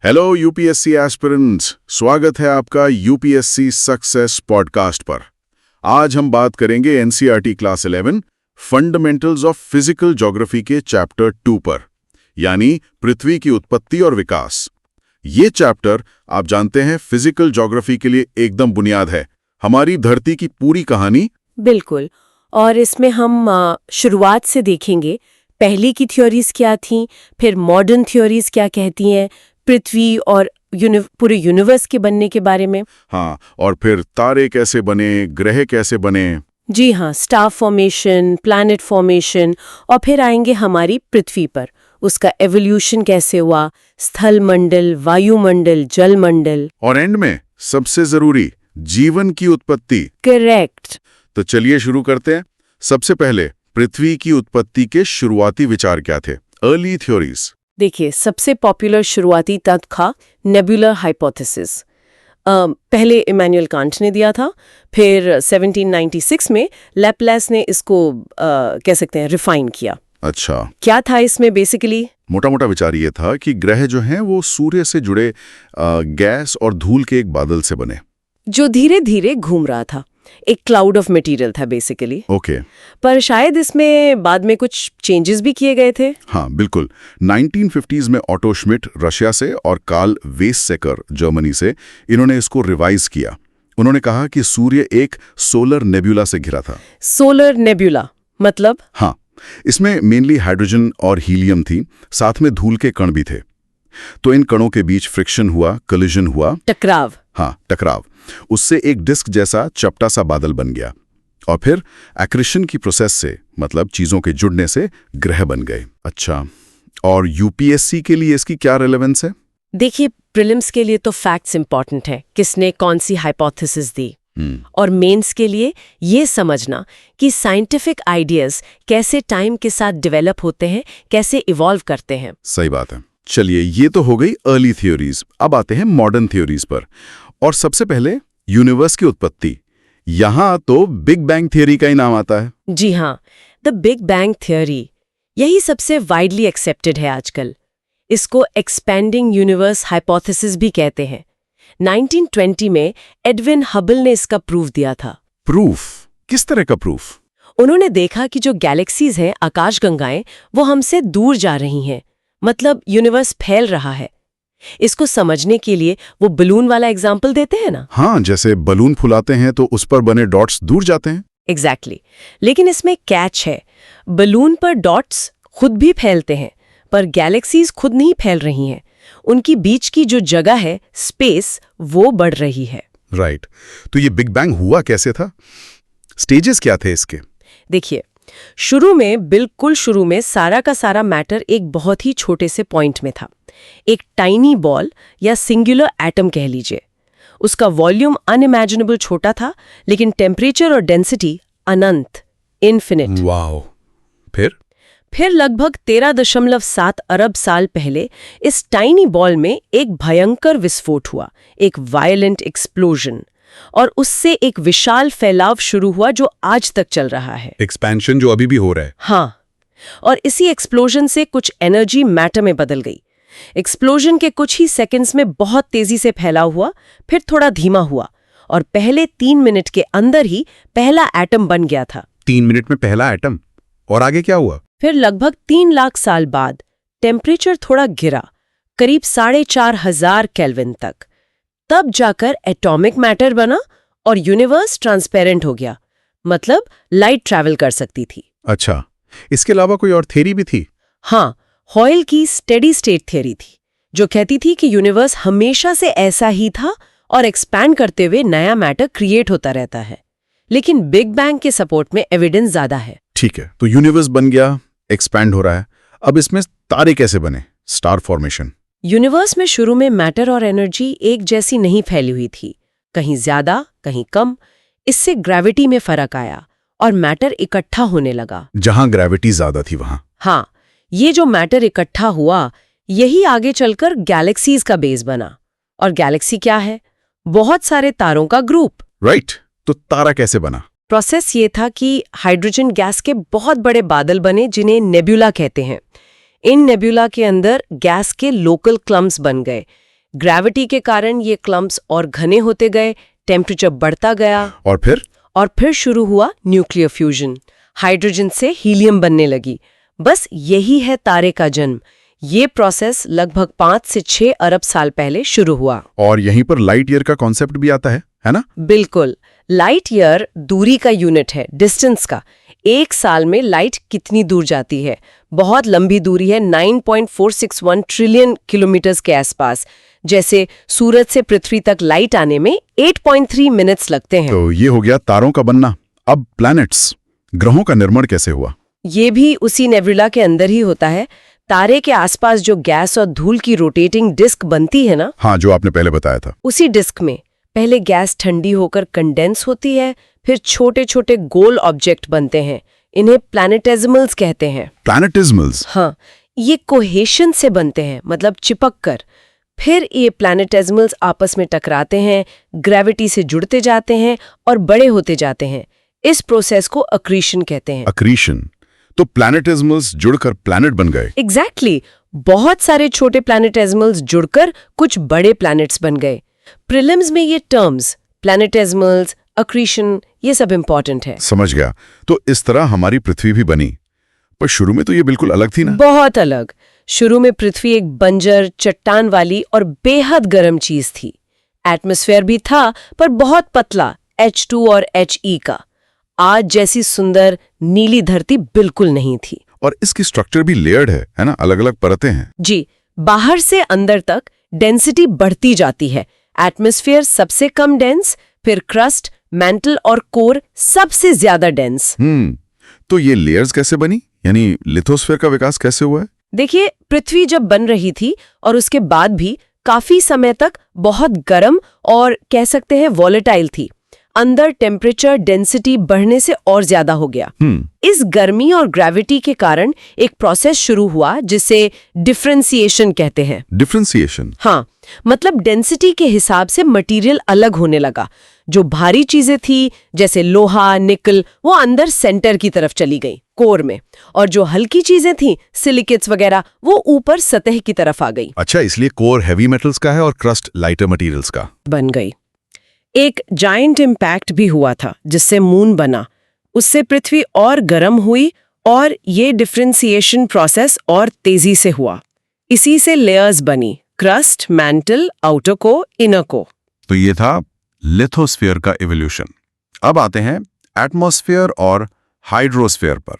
Hello UPSC aspirants, स्वागत है आपका यूपीएससी सक्सेस पॉडकास्ट पर। आज हम बात करेंगे NCERT class 11 fundamentals of physical geography के चैप्टर 2 पर, यानी पृथ्वी की उत्पत्ति और विकास। ये चैप्टर आप जानते हैं फिजिकल ज्योग्राफी के लिए एकदम बुनियाद है, हमारी धरती की पूरी कहानी। बिल्कुल, और इसमें हम शुरुआत से देखेंगे पहले की थ्योरीज क्या थीं, फिर मॉडर्न थ्योरीज क्या कहती हैं पृथ्वी और पूरे यूनिवर्स के बनने के बारे में। हाँ, और फिर तारे कैसे बने, ग्रह कैसे बने। जी हाँ, स्टार फॉर्मेशन, प्लैनेट फॉर्मेशन, और फिर आएंगे हमारी पृथ्वी पर, उसका एवोल्यूशन कैसे हुआ, स्थल मंडल, वायुमंडल, जलमंडल, और एंड में सबसे जरूरी जीवन की उत्पत्ति। करेक्ट। तो चलिए शुरू करते हैं। सबसे पहले पृथ्वी की उत्पत्ति के शुरुआती विचार क्या थे, अर्ली थ्योरीज। देखिए, सबसे पॉपुलर शुरुआती तथ्य था नेबुलर हाइपोथेसिस। पहले इमैनुअल कांट ने दिया था, फिर 1796 में लैपलेस ने इसको कह सकते हैं रिफाइन किया। अच्छा, क्या था इसमें बेसिकली? मोटा मोटा विचार ये था कि ग्रह जो हैं वो सूर्य से जुड़े गैस और धूल के एक बादल से बने, जो धीरे धीरे घूम रहा था। एक क्लाउड ऑफ मटेरियल था बेसिकली। ओके। पर शायद इसमें बाद में कुछ चेंजेस भी किए गए थे। हाँ बिल्कुल, 1950s में ऑटो श्मिट रशिया से और कार्ल वेससेकर जर्मनी से इन्होंने इसको रिवाइज किया। उन्होंने कहा कि सूर्य एक सोलर नेबुला से घिरा था। सोलर नेबुला मतलब? हाँ, इसमें मेनली हाइड्रोजन और हीलियम थी, साथ में धूल के कण भी थे। तो इन कणों के बीच फ्रिक्शन हुआ, कोलिजन हुआ, टकराव। हाँ, टकराव। उससे एक डिस्क जैसा चपटा सा बादल बन गया, और फिर एक्रेशन की प्रोसेस से, मतलब चीजों के जुड़ने से, ग्रह बन गए। अच्छा, और यूपीएससी के लिए इसकी क्या रेलेवेंस है? देखिए, प्रीलिम्स के लिए तो फैक्ट्स इंपॉर्टेंट है, किसने कौन सी हाइपोथेसिस दी। और मेंस के लिए ये समझना कि साइंटिफिक आइडियाज कैसे टाइम के साथ डेवलप होते हैं, कैसे इवॉल्व करते हैं। सही बात है। चलिए, ये तो हो गई अर्ली थ्योरीज। अब आते हैं मॉडर्न थ्योरीज पर। और सबसे पहले यूनिवर्स की उत्पत्ति। यहां तो बिग बैंग थ्योरी का ही नाम आता है। जी हाँ, द बिग बैंग थ्योरी, यही सबसे वाइडली एक्सेप्टेड है आजकल। इसको एक्सपेंडिंग यूनिवर्स हाइपोथेसिस भी कहते हैं। 1920 में एडविन हबल ने इसका प्रूफ दिया था। प्रूफ? किस तरह का प्रूफ? उन्होंने देखा कि जो गैलेक्सीज हैं, आकाशगंगाएं, वो हमसे दूर जा रही हैं, मतलब यूनिवर्स फैल रहा है। इसको समझने के लिए वो बलून वाला एग्जाम्पल देते हैं ना। हाँ, जैसे बलून फुलाते हैं तो उस पर बने डॉट्स दूर जाते हैं। एग्जैक्टली। लेकिन इसमें कैच है, बलून पर डॉट्स खुद भी फैलते हैं, पर गैलेक्सीज खुद नहीं फैल रही हैं। उनकी बीच की जो जगह है, स्पेस, वो बढ़ रही है। राइट। तो ये बिग बैंग हुआ कैसे था? स्टेजेस क्या थे इसके? देखिए, बिल्कुल शुरू में सारा का सारा मैटर एक बहुत ही छोटे से पॉइंट में था। एक टाइनी बॉल या सिंगुलर एटम कह लीजिए। उसका वॉल्यूम अनइमेजिनेबल छोटा था, लेकिन टेम्परेचर और डेंसिटी अनंत, इन्फिनिट। वाओ। फिर लगभग 13.7 अरब साल पहले इस टाइनी बॉल में एक भयंकर विस्फोट हुआ, एक वायलेंट एक्सप्लोजन, और उससे एक विशाल फैलाव शुरू हुआ जो आज तक चल रहा है। एक्सपेंशन जो अभी भी हो रहा है। हाँ, और इसी एक्सप्लोजन से कुछ एनर्जी मैटर में बदल गई। एक्सप्लोजन के कुछ ही सेकंड्स में बहुत तेजी से फैलाव हुआ, फिर थोड़ा धीमा हुआ, और पहले 3 मिनट के अंदर ही पहला एटम बन गया था। 3 मिनट में पहला एटम? और आगे क्या हुआ? फिर लगभग 3 लाख साल बाद टेम्परेचर थोड़ा गिरा, करीब 4,500 केल्विन तक। तब जाकर एटॉमिक मैटर बना और यूनिवर्स ट्रांसपेरेंट हो गया, मतलब लाइट ट्रैवल कर सकती थी। अच्छा, इसके अलावा कोई और थ्योरी भी थी? हाँ, हॉयल की स्टेडी स्टेट थ्योरी थी, जो कहती थी कि यूनिवर्स हमेशा से ऐसा ही था और एक्सपैंड करते हुए नया मैटर क्रिएट होता रहता है। लेकिन बिग बैंग के सपोर्ट में एविडेंस ज्यादा है। ठीक है, तो यूनिवर्स बन गया, एक्सपैंड हो रहा है। अब इसमें तारे कैसे बने, स्टार फॉर्मेशन? यूनिवर्स में शुरू में मैटर और एनर्जी एक जैसी नहीं फैली हुई थी, कहीं ज्यादा, कहीं कम। इससे ग्रेविटी में फर्क आया और मैटर इकट्ठा होने लगा। जहां ग्रेविटी ज्यादा थी वहां? हाँ, ये जो मैटर इकट्ठा हुआ, यही आगे चलकर गैलेक्सीज का बेस बना। और गैलेक्सी क्या है? बहुत सारे तारों का ग्रुप। राइट। तो तारा कैसे बना? प्रोसेस ये था कि हाइड्रोजन गैस के बहुत बड़े बादल बने, जिन्हें नेबुला कहते हैं। इन नेबुला के अंदर गैस के लोकल क्लम्स बन गए। ग्रेविटी के कारण ये क्लम्प्स और घने होते गए, टेम्परेचर बढ़ता गया और फिर शुरू हुआ न्यूक्लियर फ्यूजन। हाइड्रोजन से हीलियम बनने लगी। बस यही है तारे का जन्म। ये प्रोसेस लगभग 5 से 6 अरब साल पहले शुरू हुआ। और यहीं पर लाइट ईयर का कॉन्सेप्ट भी आता है ना? बिल्कुल। लाइट ईयर दूरी का यूनिट है, डिस्टेंस का। एक साल में लाइट कितनी दूर जाती है? बहुत लंबी दूरी है, 9.461 ट्रिलियन किलोमीटर्स के आसपास। जैसे सूरज से पृथ्वी तक लाइट आने में 8.3 मिनट्स लगते हैं। तो ये हो गया तारों का बनना। अब प्लैनेट्स, ग्रहों का निर्माण कैसे हुआ? ये भी उसी नेबुला के अंदर ही होता है। तारे के आसपास जो गैस और धूल की रोटेटिंग डिस्क बनती है ना, हाँ, जो आपने पहले बताया था। उसी डिस्क में पहले गैस ठंडी होकर कंडेंस होती है, फिर छोटे छोटे गोल ऑब्जेक्ट बनते हैं। इन्हें प्लैनेटेजिमल्स कहते हैं। प्लैनेटिज्मल्स? हाँ, ये कोहेशन से बनते हैं, मतलब चिपक कर। फिर ये प्लैनेटेजिमल्स आपस में टकराते हैं, ग्रेविटी से जुड़ते जाते हैं और बड़े होते जाते हैं। इस प्रोसेस को अक्रीशन कहते हैं। अक्रीशन? तो प्लैनेटिज्मल्स जुड़कर प्लैनेट बन गए? एग्जैक्टली। बहुत सारे छोटे प्लैनेटेजिमल्स जुड़कर कुछ बड़े प्लैनेट्स बन गए। प्रीलिम्स में ये टर्म्स प्लैनेटेजिमल्स, अक्रीशन, ये सब इंपॉर्टेंट है। समझ गया। तो इस तरह हमारी पृथ्वी भी बनी। पर शुरू में तो ये बिल्कुल अलग थी ना? बहुत अलग। शुरू में पृथ्वी एक बंजर, चट्टान वाली और बेहद गर्म चीज थी। एटमॉस्फेयर भी था, पर बहुत पतला, H2 और He का। आज जैसी सुंदर नीली धरती बिल्कुल नहीं थी। और इसकी स्ट्रक्चर भी लेयर्ड है ना? अलग अलग परतें हैं। जी, बाहर से अंदर तक डेंसिटी बढ़ती जाती है। एटमॉस्फेयर सबसे कम डेंस, फिर क्रस्ट, मैंटल और कोर सबसे ज्यादा डेंस। तो ये लेयर्स कैसे बनी? यानी लिथोस्फीयर का विकास कैसे हुआ है? देखिए, पृथ्वी जब बन रही थी और उसके बाद भी काफी समय तक बहुत गर्म और कह सकते हैं वॉलेटाइल थी। अंदर टेम्परेचर डेंसिटी बढ़ने से और ज्यादा हो गया। इस गर्मी और ग्रेविटी के कारण एक प्रोसेस शुरू हुआ जिसे डिफरेंशिएशन कहते हैं। डिफरेंशिएशन? हाँ, मतलब डेंसिटी के हिसाब से मटेरियल अलग होने लगा। जो भारी चीजें थी जैसे लोहा, निकल, वो अंदर सेंटर की तरफ चली गई, कोर में। और जो हल्की चीजें थी, सिलिकेट्स वगैरह, वो ऊपर सतह की तरफ आ गई। अच्छा, इसलिए कोर हैवी मेटल्स का है और क्रस्ट लाइटर मटेरियल्स का बन गई। एक जायंट इम्पैक्ट भी हुआ था जिससे मून बना। उससे पृथ्वी और गर्म हुई और ये डिफरेंशिएशन प्रोसेस और तेजी से हुआ। इसी से लेयर्स बनी, क्रस्ट, मैंटल, आउटर को, इनर को। तो ये था लिथोस्फीयर का इवोल्यूशन। अब आते हैं एटमॉस्फेयर और हाइड्रोस्फीयर पर,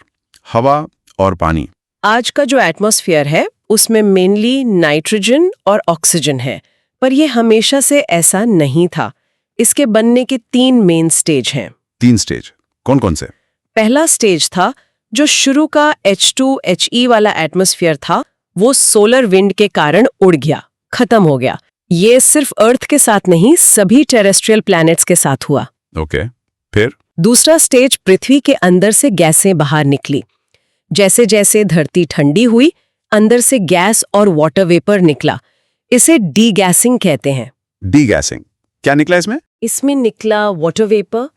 हवा और पानी। आज का जो एटमॉस्फेयर है उसमें मेनली नाइट्रोजन और ऑक्सीजन है, पर यह हमेशा से ऐसा नहीं था। इसके बनने के 3 मेन स्टेज हैं। 3 स्टेज कौन कौन से? पहला स्टेज था जो शुरू का H2 He वाला एटमॉस्फेयर था, वो सोलर विंड के कारण उड़ गया, खत्म हो गया। ये सिर्फ अर्थ के साथ नहीं, सभी टेरेस्ट्रियल प्लैनेट्स के साथ हुआ। ओके, फिर? दूसरा स्टेज पृथ्वी के अंदर से गैसें बाहर निकली। जैसे जैसे धरती ठंडी हुई, अंदर से गैस और वाटर वेपर निकला। इसे डीगैसिंग कहते हैं। डीगैसिंग? क्या निकला इसमें? इसमें निकला water vapour,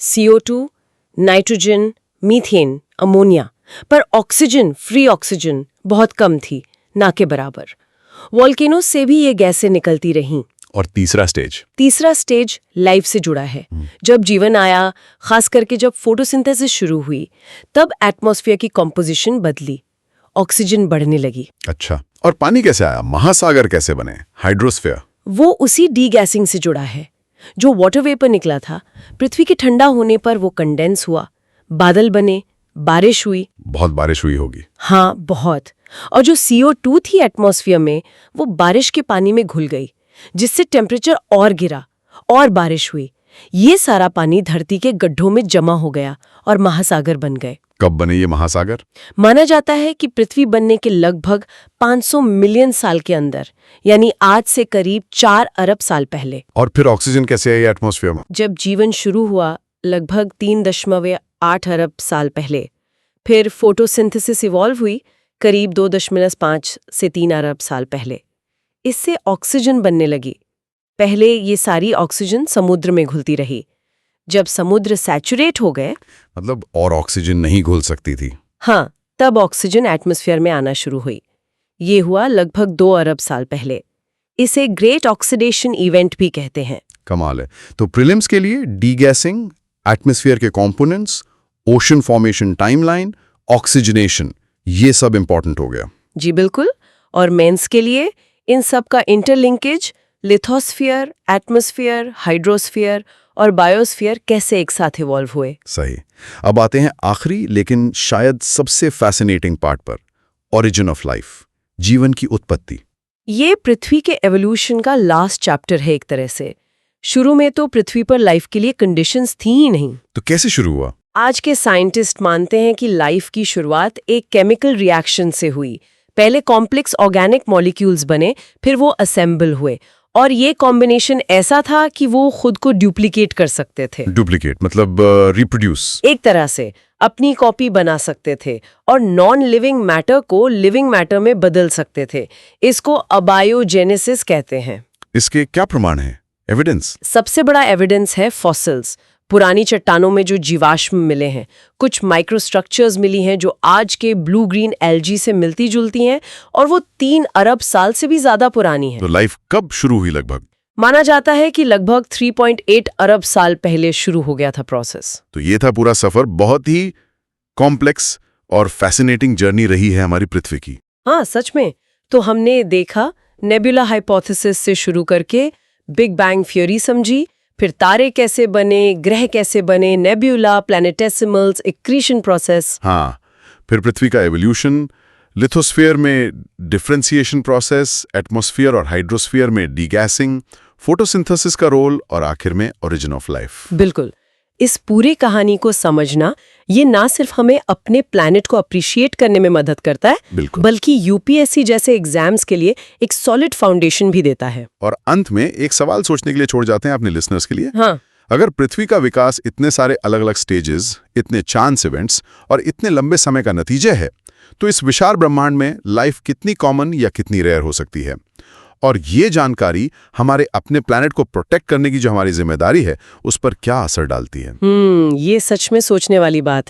CO2, nitrogen, methane, ammonia. पर ऑक्सीजन, फ्री ऑक्सीजन बहुत कम थी, ना के बराबर। वोल्केनोस से भी ये गैसें निकलती रहीं। और तीसरा स्टेज? तीसरा स्टेज लाइफ से जुड़ा है। जब जीवन आया, खास करके जब फोटोसिंथेसिस शुरू हुई, तब एटमॉस्फेयर की कॉम्पोजिशन बदली, ऑक्सीजन बढ़ने लगी। अच्छा, और पानी कैसे आया? महासागर कैसे बने? हाइड्रोस्फीयर? वो उसी डीगैसिंग से जुड़ा है। जो वाटर वेपर निकला था, पृथ्वी के ठंडा होने पर वो कंडेंस हुआ, बादल बने, बारिश हुई। बहुत बारिश हुई होगी। हाँ, बहुत। और जो CO2 थी एटमॉस्फेयर में, वो बारिश के पानी में घुल गई, जिससे टेम्परेचर और गिरा और बारिश हुई। ये सारा पानी धरती के गड्ढों में जमा हो गया और महासागर बन गए। कब बने ये महासागर? माना जाता है कि पृथ्वी बनने के लगभग 500 मिलियन साल के अंदर, यानी आज से करीब 4 अरब साल पहले। और फिर ऑक्सीजन कैसे आई एटमॉस्फेयर में? जब जीवन शुरू हुआ लगभग 3.8 अरब साल पहले। फिर फोटोसिंथेसिस इवॉल्व हुई करीब 2.5 से 3 अरब साल पहले। इससे ऑक्सीजन बनने लगी। पहले ये सारी ऑक्सीजन समुद्र में घुलती रही। जब समुद्र सैचुरेट हो गए, मतलब और ऑक्सीजन नहीं घुल सकती थी? हाँ, तब ऑक्सीजन एटमॉस्फेयर में आना शुरू हुई। ये हुआ लगभग 2 अरब साल पहले। इसे ग्रेट ऑक्सीडेशन इवेंट भी कहते हैं। कमाल है। तो प्रीलिम्स के लिए डीगैसिंग, एटमॉस्फेयर के components, ocean formation timeline, oxygenation, ये सब इंपॉर्टेंट हो गया। जी बिल्कुल। और मेंस के लिए इन सब का इंटरलिंकेज, लिथोस्फीयर, एटमॉस्फेयर, हाइड्रोस्फीयर और बायोस्फीयर कैसे एक साथ इवॉल्व हुए। सही। अब आते हैं आखिरी लेकिन शायद सबसे फैसिनेटिंग पार्ट पर, ओरिजिन ऑफ लाइफ, जीवन की उत्पत्ति। ये पृथ्वी के एवोल्यूशन का लास्ट चैप्टर है एक तरह से। शुरू में तो पृथ्वी पर लाइफ के लिए कंडीशंस थी ही नहीं। तो कैसे शुरू हुआ? आज के साइंटिस्ट मानते हैं कि लाइफ की शुरुआत एक केमिकल रिएक्शन से हुई। पहले कॉम्प्लेक्स ऑर्गेनिक मॉलिक्यूल्स बने, फिर वो असेंबल हुए, और ये कॉम्बिनेशन ऐसा था कि वो खुद को डुप्लीकेट कर सकते थे। डुप्लीकेट मतलब रिप्रोड्यूस? एक तरह से अपनी कॉपी बना सकते थे और नॉन लिविंग मैटर को लिविंग मैटर में बदल सकते थे। इसको अबायोजेनेसिस कहते हैं। इसके क्या प्रमाण है, एविडेंस? सबसे बड़ा एविडेंस है फॉसिल्स, पुरानी चट्टानों में जो जीवाश्म मिले हैं। कुछ माइक्रोस्ट्रक्चर्स मिली हैं जो आज के ब्लू ग्रीन एल्गी से मिलती जुलती हैं, और वो 3 अरब साल से भी ज्यादा पुरानी है। तो लाइफ कब शुरू हुई लगभग? माना जाता है कि लगभग 3.8 अरब साल पहले शुरू हो गया था प्रोसेस। तो ये था पूरा सफर। बहुत ही कॉम्प्लेक्स और फैसिनेटिंग जर्नी रही है हमारी पृथ्वी की। हाँ सच में। तो हमने देखा नेबुला हाइपोथेसिस से शुरू करके बिग बैंग थ्योरी समझी, फिर तारे कैसे बने, ग्रह कैसे बने, नेबुला, प्लैनेटेसिमल्स, एक्रीशन प्रोसेस। हाँ, फिर पृथ्वी का एवोल्यूशन, लिथोस्फीयर में डिफरेंशिएशन प्रोसेस, एटमॉस्फेयर और हाइड्रोस्फीयर में डीगैसिंग, फोटोसिंथेसिस का रोल, और आखिर में ओरिजिन ऑफ लाइफ। बिल्कुल। इस पूरी कहानी को समझना ये ना सिर्फ हमें अपने प्लैनेट को अप्रिशिएट करने में मदद करता है, बल्कि यूपीएससी जैसे एग्जाम्स के लिए एक सॉलिड फाउंडेशन भी देता है। और अंत में एक सवाल सोचने के लिए छोड़ जाते हैं अपने लिसनर्स के लिए। हाँ। अगर पृथ्वी का विकास इतने सारे अलग अलग स्टेजेस, इतने चांस इवेंट्स और इतने लंबे समय का नतीजा है, तो इस विशाल ब्रह्मांड में लाइफ कितनी कॉमन या कितनी रेयर हो सकती है? और ये जानकारी हमारे अपने प्लैनेट को प्रोटेक्ट करने की जो हमारी जिम्मेदारी है, उस पर क्या असर डालती है? ये सच में सोचने वाली बात है।